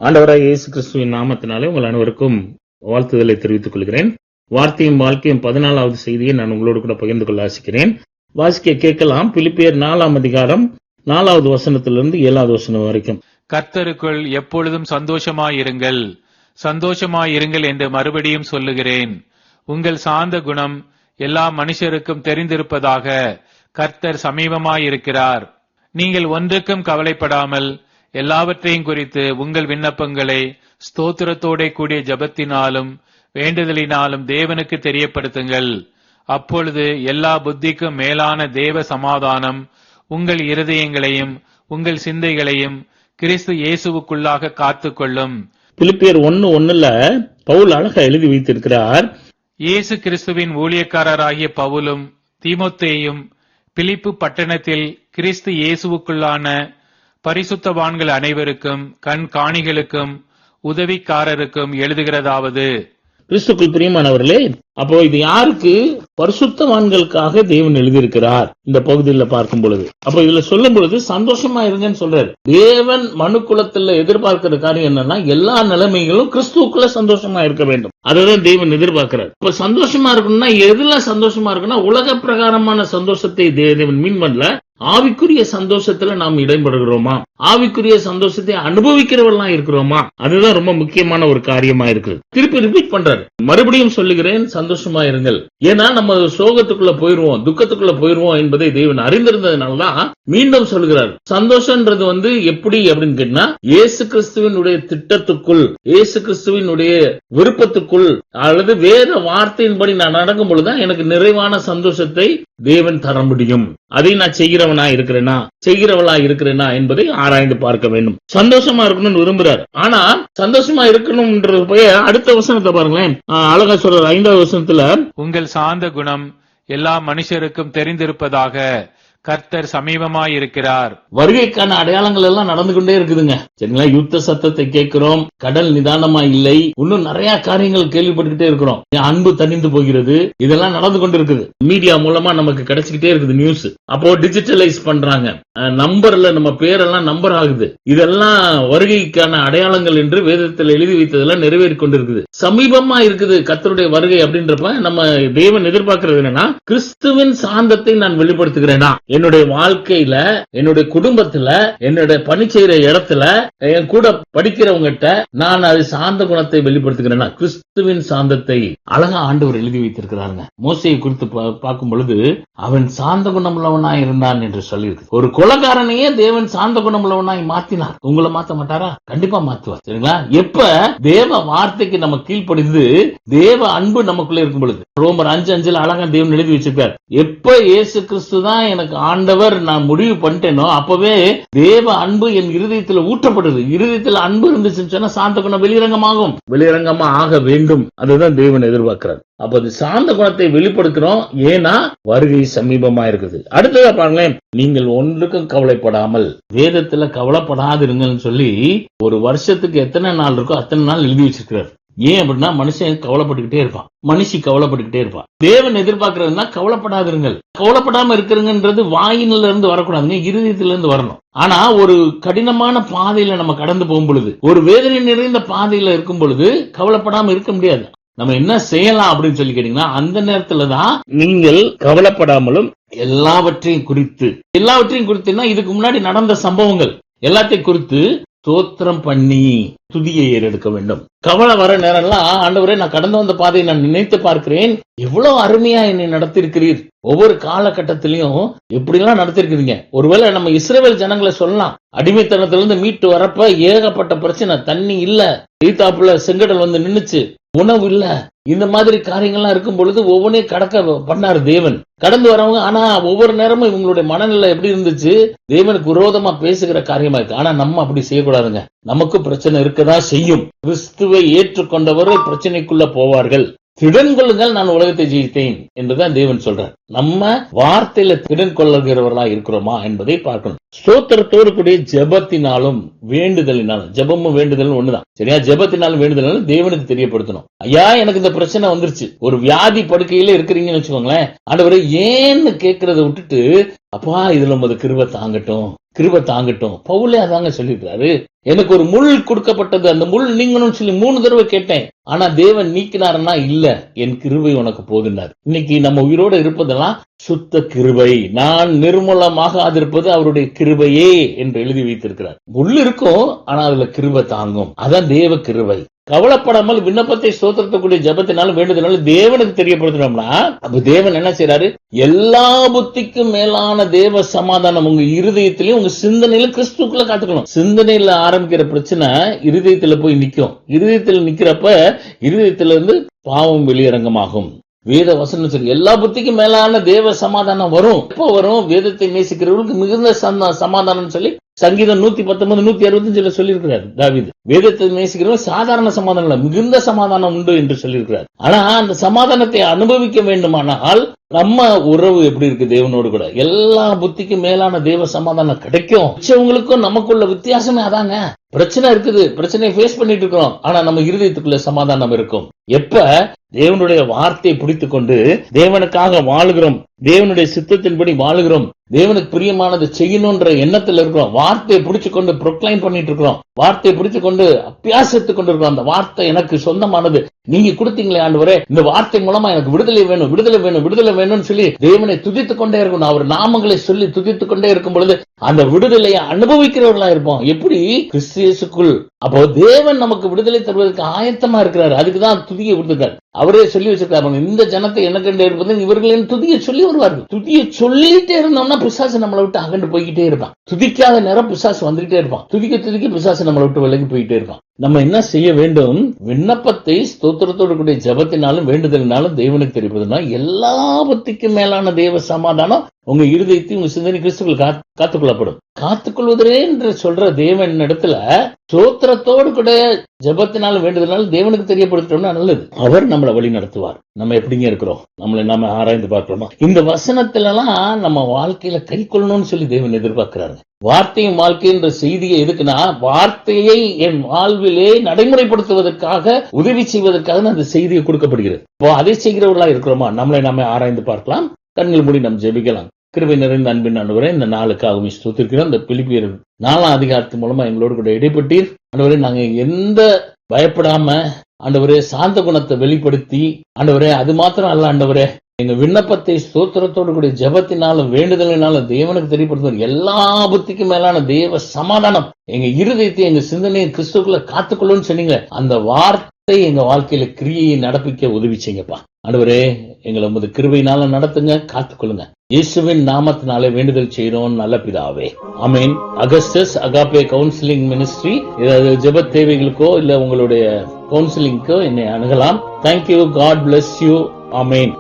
ஆண்டவராய் இயேசு கிறிஸ்துவின் நாமத்தினாலே உங்கள் அனைவருக்கும் வாழ்த்துதலை தெரிவித்துக் கொள்கிறேன். வார்த்தையும் வாழ்க்கையும் 14வது செய்தியை நான் உங்களோடு கூட பகிர்ந்து கொள்ள ஆசிக்கிறேன். வாசிக்க கேட்கலாம். பிலிப்பியர் 4ஆம் அதிகாரம் 4வது வசனத்திலிருந்து 7வது வசனம் வரைக்கும். கர்த்தருக்குள் எப்பொழுதும் சந்தோஷமாயிருங்கள், சந்தோஷமாயிருங்கள் என்று மறுபடியும் சொல்லுகிறேன். உங்கள் சாந்த குணம் எல்லா மனுஷருக்கும் தெரிந்திருப்பதாக. கர்த்தர் சமீபமாயிருக்கிறார். நீங்கள் ஒன்றுக்கும் கவலைப்படாமல் எல்லாவற்றையும் குறித்து உங்கள் விண்ணப்பங்களை ஸ்தோத்திரத்தோட கூடிய ஜெபத்தினாலும் வேண்டுதலினாலும் தேவனுக்கு தெரியப்படுத்துங்கள். அப்பொழுது எல்லா புத்திக்கும் மேலான தேவ சமாதானம் உங்கள் இருதயங்களையும் உங்கள் சிந்தைகளையும் கிறிஸ்து இயேசுவுக்குள்ளாக காத்துக்கொள்ளும். பிலிப்பியர் 1:1 பவுல் அழகா எழுதி வைத்திருக்கிறார். இயேசு கிறிஸ்துவின் ஊழியக்காரராகிய பவுலும் தீமோத்தேயும் பிலிப்பு பட்டணத்தில் கிறிஸ்து இயேசுவுக்குள்ளான பரிசுத்தவான்கள் அனைவருக்கும் கண்காணிகளுக்கும் உதவிக்காரருக்கும் எழுதுகிறதாவது. கிறிஸ்துக்குள் பிரியமானவர்களே, அப்போ இது யாருக்கு? பரிசுத்தவான்களுக்காக தேவன் எழுதியிருக்கிறார். இந்த பகுதியில் பார்க்கும் பொழுது, அப்போ இதுல சொல்லும் பொழுது சந்தோஷமா இருங்கன்னு சொல்றாரு. தேவன் மனுக்குலத்துல எதிர்பார்க்கிற காரியம் என்னன்னா, எல்லா நிலைமைகளும் கிறிஸ்துவுக்குள்ள சந்தோஷமா இருக்க வேண்டும். அதுதான் தேவன் எதிர்பார்க்கிறார். இப்ப சந்தோஷமா இருக்கணும்னா எதுல சந்தோஷமா இருக்குன்னா, உலக பிரகாரமான சந்தோஷத்தை தேவன் மீன் பண்ணல. ஆவிக்குரிய சந்தோஷத்துல நாம் இடம்பெறுகிறோமா, ஆவிக்குரிய சந்தோஷத்தை அனுபவிக்கிறவர்களா இருக்கிறோமா, அதுதான் ரொம்ப முக்கியமான ஒரு காரியமா இருக்கு. திருப்பி ரிப்பீட் பண்றாரு, மறுபடியும் சொல்லுகிறேன், சந்தோஷமா இருங்கள். ஏன்னா நம்ம சோகத்துக்குள்ள போயிருவோம், துக்கத்துக்குள்ள போயிருவோம் என்பதை தேவன் அறிந்திருந்ததுனாலதான் மீண்டும் சொல்லுகிறார். சந்தோஷம்ன்றது எப்படி அப்படின்னு கேட்டா, இயேசு கிறிஸ்துவினுடைய திட்டத்துக்குள், இயேசு கிறிஸ்துவினுடைய விருப்பத்துக்குள் அல்லது வேத வார்த்தையின்படி நான் நடக்கும் பொழுதுதான் எனக்கு நிறைவான சந்தோஷத்தை தேவன் தர முடியும். அதை நான் செய்கிறவளா இருக்கிறேனா என்பதை ஆராய்ந்து பார்க்க வேண்டும். சந்தோஷமா இருக்கணும்னு விரும்புறாரு. ஆனா சந்தோஷமா இருக்கணும்ன்றது போய் அடுத்த வசனத்தை பாருங்களேன், அழகா சொல்ற 5வது வசனத்துல, உங்கள் சாந்த குணம் எல்லா மனுஷருக்கும் தெரிந்திருப்பதாக. கர்த்தர் சமீபமாயிருக்கிறார். வருகைக்கான அடையாளங்கள் எல்லாம் நடந்து கொண்டே இருக்குதுங்க. சரிங்களா? யுத்த சத்தத்தை கேட்கிறோம், கடல் நிதானமா இல்லை, இன்னும் நிறைய காரியங்கள் கேள்விப்பட்டுக்கிட்டே இருக்கிறோம். அன்பு தணிந்து போகிறது, இதெல்லாம் நடந்து கொண்டு இருக்குது. மீடியா மூலமா நமக்கு கிடைச்சிக்கிட்டே இருக்குது நியூஸ். அப்போ டிஜிட்டலைஸ் பண்றாங்க, நம்பர்ல நம்ம பேரெல்லாம் நம்பர் ஆகுது. இதெல்லாம் வருகைக்கான அடையாளங்கள் என்று வேதத்தில் எழுதி வைத்ததெல்லாம் நிறைவேறி கொண்டிருக்குது. சமீபமா இருக்குது கர்த்தருடைய வருகை அப்படின்றப்ப நம்ம தேவன் எதிர்பார்க்கிறது என்னன்னா, கிறிஸ்துவின் சாந்தத்தை நான் வெளிப்படுத்துகிறேனா என்னுடைய வாழ்க்கையில, என்னுடைய குடும்பத்துல, என்னுடைய பணி செய்யற இடத்துல, என் கூட படிக்கிறவங்கிட்ட நான் அது சாந்த குணத்தை வெளிப்படுத்துகிறேன்னா, கிறிஸ்துவின் சாந்தத்தை அழகா ஆண்டவர் எழுதி வைத்திருக்கிறாங்க. மோசையை குறித்து பார்க்கும் பொழுது, அவன் சாந்த குணம் உள்ளவனாய் இருந்தான் என்று சொல்லியிருக்கு. ஒரு கொலைகாரனையே தேவன் சாந்த குணம் உள்ளவனாய் மாத்தினார். உங்களை மாத்த மாட்டாரா? கண்டிப்பா மாத்துவார். சரிங்களா? எப்ப தேவ வார்த்தைக்கு நம்ம கீழ்ப்படிந்து தேவ அன்பு நமக்குள்ள இருக்கும் பொழுது, ரோமர் 5:5 அழகா தேவன் எழுதி வச்சிருக்கார். எப்ப இயேசு கிறிஸ்து தான் எனக்கு ஆண்டவர் நான் முடிவு பண்ணிட்டேனோ, அப்பவே தேவ அன்பு என் இருதயத்தில் ஊற்றப்படுது. இருதயத்தில் அன்பு இருந்துச்சுன்னு சொன்னா சாந்த குணம் வெளியரங்கமா ஆக வேண்டும். அதுதான் தேவன் எதிர்பார்க்கிறார். அப்ப அது சாந்த குணத்தை வெளிப்படுத்துறோம். ஏன்னா வருகை சமீபமா இருக்குது. அடுத்ததா பாருங்களேன், நீங்கள் ஒன்றுக்கும் கவலைப்படாமல், வேதத்துல கவலைப்படாதிருங்கன்னு சொல்லி ஒரு வருஷத்துக்கு எத்தனை நாள் இருக்கோ அத்தனை நாள் எழுதி வச்சிருக்கிறார். ஏன் அப்படின்னா, மனுஷன் கவலைப்பட்டுக்கிட்டே இருப்பான், மனுஷி கவலைப்பட்டுக்கிட்டே இருப்பான். தேவன் எதிர்பார்க்கிறதுனா கவலைப்படாதிருங்கள். கவலைப்படாம இருக்கிறதுன்றது வாயினில இருந்து வரக்கூடாதுங்க, இருதயத்தில இருந்து வரணும். ஆனா ஒரு கடினமான பாதையில நம்ம கடந்து போகும் பொழுது, ஒரு வேதனை நிறைந்த பாதையில இருக்கும் பொழுது கவலைப்படாம இருக்க முடியாது. நம்ம என்ன செய்யலாம் அப்படின்னு சொல்லி கேட்டீங்கன்னா, அந்த நேரத்துலதான் நீங்கள் கவலைப்படாமலும் எல்லாவற்றையும் குறித்துனா இதுக்கு முன்னாடி நடந்த சம்பவங்கள் எல்லாத்தையும் குறித்து ஸ்தோத்திரம் பண்ணி துதியை ஏறெடுக்க வேண்டும். கவலை வர நேரம்லாம், ஆண்டவரே நான் கடந்து வந்த பாதையை நான் நினைத்து பார்க்கிறேன், எவ்வளவு அருமையா என்னை நடத்திருக்கிறீர், ஒவ்வொரு காலகட்டத்திலையும் எப்படிலாம் நடத்திருக்கிறீங்க. ஒருவேளை நம்ம இஸ்ரவேல் ஜனங்களை சொல்லலாம், அடிமைத்தனத்திலிருந்து மீட்டு வரப்ப ஏகப்பட்ட பிரச்சனை, தண்ணி இல்ல, ஈத்தாப்புல செங்கடல் வந்து நின்னுச்சு, உணவு இல்ல, இந்த மாதிரி காரியங்கள்லாம் இருக்கும் பொழுது ஒவ்வொன்னே கடக்க பண்ணாரு தேவன். கடந்து வரவங்க, ஆனா ஒவ்வொரு நேரமும் இவங்களுடைய மனநிலை எப்படி இருந்துச்சு, தேவனுக்கு விரோதமா பேசுகிற காரியமா இருக்கு. ஆனா நம்ம அப்படி செய்யக்கூடாதுங்க. நமக்கு பிரச்சனை இருக்கதான் செய்யும். கிறிஸ்துவை ஏற்றுக்கொண்டவர்கள் பிரச்சனைக்குள்ள போவார்கள். திடன் கொள்ளுங்கள், நான் உலகத்தை ஜெயித்தேன் என்றுதான் தேவன் சொல்றார். நம்ம வார்த்தையில திடன் கொள்ளுகிறவர்களா இருக்கிறோமா என்பதை பார்க்கணும். ஸ்தோத்திரத்தோடு கூடிய ஜெபத்தினாலும் வேண்டுதலினாலும், ஜெபமும் வேண்டுதலும் ஒண்ணுதான். சரியா? ஜெபத்தினாலும் வேண்டுதலும் தேவனுக்கு தெரியப்படுத்தணும். ஐயா எனக்கு இந்த பிரச்சனை வந்துருச்சு, ஒரு வியாதி படுக்கையில இருக்கிறீங்கன்னு வச்சுக்கோங்களேன், ஆண்டவரே ஏன்னு கேட்கறத விட்டுட்டு, அப்பா இதுல உமது கிருபை தாங்கட்டும், கிருபை தாங்கட்டும். பவுலே அதாங்க சொல்லிருக்காரு. எனக்கு ஒரு முள் கொடுக்கப்பட்டது, அந்த முள் நீங்கணும்னு சொல்லி 3 தடவை கேட்டேன். ஆனா தேவன் நீக்கினாருன்னா இல்ல, என் கிருபை உனக்கு போதுன்னார். இன்னைக்கு நம்ம உயிரோட இருப்பதெல்லாம் சுத்த கிருபை. நான் நிர்மூலமாக இருப்பது அவருடைய கிருபையே என்று எழுதி வைத்திருக்கிறார். முள் இருக்கும், ஆனா அதுல கிருபை தாங்கும். அதான் தேவ கிருபை. கவலைப்படாமல் விண்ணப்பத்தை ஸ்தோத்திரக்கூடிய ஜபத்தினாலும் வேண்டுதனாலும் தேவனுக்கு தெரியப்படுத்தினோம்னா, அப்ப தேவன் என்ன செய்யறாரு? எல்லா புத்திக்கும் மேலான தேவ சமாதானம் உங்க இருதயத்திலயும் உங்க சிந்தனையில கிறிஸ்துக்குள்ள காத்துக்கணும். சிந்தனையில ஆரம்பிக்கிற பிரச்சனை இருதயத்துல போய் நிக்கும். இருதயத்துல நிக்கிறப்ப இருதயத்துல இருந்து பாவம் வெளியரங்கமாகும். வேத வசனம் சொல்லி எல்லா புத்திக்கும் மேலான தேவ சமாதானம் வரும். எப்போ வரும்? வேதத்தை நேசிக்கிறவர்களுக்கு மிகுந்த சமாதானம் சொல்லி சங்கீதம் 119, 165 சொல்லியிருக்கிறார் தாவீது. வேதத்தை நேசிக்கிறவங்க சாதாரண சமாதானம் இல்ல, மிகுந்த சமாதானம் உண்டு என்று சொல்லியிருக்கிறார். ஆனா அந்த சமாதானத்தை அனுபவிக்க வேண்டுமானால் நம்ம உறவு எப்படி இருக்கு தேவனோடு கூட? எல்லா புத்திக்கும் மேலான தேவ சமாதானம் கிடைக்கும். மிச்சவங்களுக்கும் நமக்குள்ள வித்தியாசமே அதாங்க. பிரச்சனை இருக்குது, பிரச்சனையை ஃபேஸ் பண்ணிட்டு இருக்கிறோம், ஆனா நம்ம இருதயத்துக்குள்ள சமாதானம் இருக்கும். எப்ப தேவனுடைய வார்த்தையை பிடித்துக் கொண்டு தேவனுக்காக வாழுகிறோம், தேவனுடைய சித்தத்தின்படி வாழுகிறோம், தேவனுக்கு பிரியமானது செய்யணும்ன்ற எண்ணத்துல இருக்கிறோம், வார்த்தையை பிடிச்சு கொண்டு ப்ரொக்ளைம் பண்ணிட்டு இருக்கிறோம், வார்த்தையை பிடிச்சு கொண்டு அபியாசித்துக் கொண்டு இருக்கிறோம். அந்த வார்த்தை எனக்கு சொந்தமானது, நீங்க கொடுத்தீங்களே ஆண்டவரே, இந்த வார்த்தை மூலமா எனக்கு விடுதலை வேணும், விடுதலை வேணும், விடுதலை வேணும்னு சொல்லி தேவனை துதித்துக் கொண்டே இருக்கணும். அவர் நாமங்களை சொல்லி துதித்துக் கொண்டே இருக்கும் பொழுது அந்த விடுதலையை அனுபவிக்கிறவர்களா இருப்போம். எப்படி? கிறிஸ்துவுக்குள். அப்போ தேவன் நமக்கு விடுதலை தருவதற்கு ஆயத்தமா இருக்கிறார். அதுக்குதான் துதியை கொடுத்திருக்காரு. அவரே சொல்லி வச்சிருக்காரு, இந்த ஜனத்தை எனக்கு இருப்பது இவர்களின் துதியை சொல்லி வருவார்கள். துதியை சொல்லிட்டே இருந்தோம்னா பிசாசு நம்மளை விட்டு அகண்டு போய்கிட்டே இருப்பான். துதிக்காத நேரம் பிசாசு வந்துகிட்டே இருப்பான். துதிக்க துதிக்க பிசாசு நம்மளை விட்டு விலகி போயிட்டே இருப்பான். நம்ம என்ன செய்ய வேண்டும்? விண்ணப்பத்தை ஸ்தோத்திரத்தோடு கூடிய ஜபத்தினாலும் வேண்டுதலினாலும் தேவனுக்கு தெரிவிப்பதுனா எல்லா புத்திக்கும் மேலான தேவ சமாதானம் உங்க இருதயத்தை உங்க சிந்தனை கிறிஸ்துக்குள் காத்துக்கொள்ளப்படும். காத்துக்கொள்வதே என்று சொல்ற தேவன் இடத்துல ஸ்தோத்திரத்தோடு கூட ஜபத்தினாலும் வேண்டுதலினாலும் தேவனுக்கு தெரியப்படுத்தோம்னா நல்லது. அவர் நம்மளை வழி நடத்துவார். நம்ம எப்படிங்க இருக்கிறோம்? நம்மளை நாம ஆராய்ந்து பார்க்கிறோமா? இந்த வசனத்துல எல்லாம் நம்ம வாழ்க்கையில கை கொள்ளணும்னு சொல்லி தேவன் எதிர்பார்க்கிறாரு. வார்த்தையும் வாழ்க்கைன்ற செய்தியை எதுக்குன்னா, வார்த்தையை என் வாழ்விலே நடைமுறைப்படுத்துவதற்காக, உதவி செய்வதற்காக அந்த செய்தியை கொடுக்கப்படுகிறது. இப்போ அதை செய்கிறவர்களா இருக்கிறோமா? நம்மளை நாம ஆராய்ந்து பார்க்கலாம். கண்கள் மூடி நாம் ஜெபிக்கலாம். கிருபை நிறைந்த அன்பின் ஆண்டவரே, இந்த நாளுக்காக ஸ்தோத்திரிக்கிறோம். இந்த பிலிப்பியர் 4ஆம் அதிகாரத்தின் மூலமா எங்களோடு கூட இடைப்பட்டீர் ஆண்டவரே. நாங்க எந்த பயப்படாம ஆண்டவரே சாந்த குணத்தை வெளிப்படுத்தி ஆண்டவரே, அது மாத்திரம் அல்ல ஆண்டவரே, எங்க விண்ணப்பத்தை ஸ்தோத்திரத்தோடு கூடிய ஜபத்தினாலும் வேண்டுதலினாலும் தேவனுக்கு தெரியப்படுத்தும் எல்லா புத்திக்கும் மேலான தேவ சமாதானம் எங்க இருதயத்தை எங்க சிந்தனையை கிறிஸ்துக்குள்ள காத்துக்கொள்ளுன்னு சொன்னீங்க. அந்த வார்த்தை எங்க வாழ்க்கையில கிரியை நடப்பிக்க உதவி செய்யுங்கப்பா ஆண்டவரே. எங்களை உமது கிருபையினால நடத்துங்க, காத்துக்கொள்ளுங்க. இயேசுவின் நாமத்தினாலே வேண்டுதல் செய்யறோம் நல்ல பிதாவே, ஆமேன். அகஸ்டஸ் அகாபே கவுன்சிலிங் மினிஸ்ட்ரி, ஏதாவது ஜெப தேவைகளுக்கோ இல்ல உங்களுடைய கவுன்சிலிங்கோ என்னை அணுகலாம். Thank you. God bless you. Amen.